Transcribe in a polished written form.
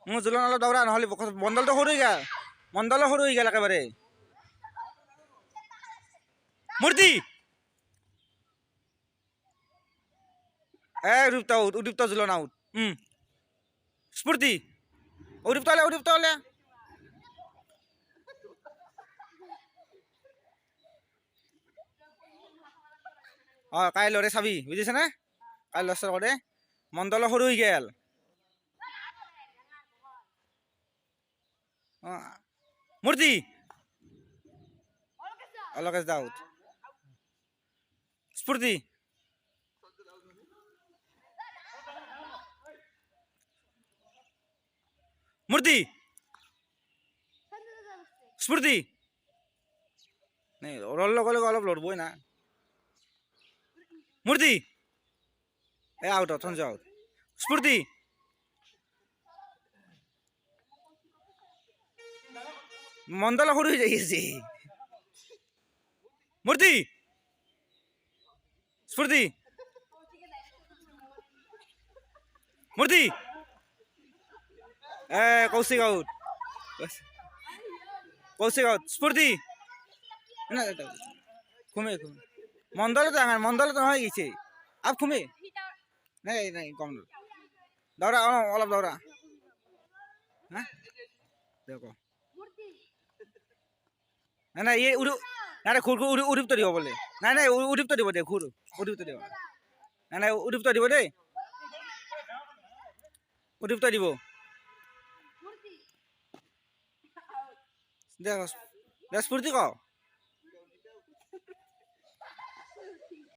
জোলন অলপ দৌৰা নহ'লে মণ্ডলটো সৰু হৈ গেল মণ্ডলো সৰু হৈ গেল একেবাৰে মূৰ্তি উদীপ্ত জোলন আউট স্ফূৰ্তি উদীপ্ত হলে কাইলৰে চাবি বুজিছে নে কাইলৰ কৰে মণ্ডল সৰু হৈ গেল মূৰ্তি অলকেশ দাউদ স্ফূৰ্তি মূৰ্তি স্ফূৰ্তি ওৰৰ লগে লগে অলপ লড়বই না মূৰ্তি আউট সঞ্জয় আউট স্ফূৰ্তি মণ্ডল সৰু হৈ যাই আছে মূৰ্তি স্ফূৰ্তি মূৰ্তি কৌশিক আউট স্ফূৰ্তি ঘুমে মণ্ডল তো হয়ে গেছে আপ ঘুমে নাই কম দৌৰা অলপ দৌৰা হ্যাঁ দেখো নাই এই খুর উদীপ্ত দিব বলে নাই উদীপ্ত দিব দে খুর উদীপ্ত দিব নাই উদীপ্ত দিব দেই উদীপ্ত দিব দেখ স্ফূর্তি ক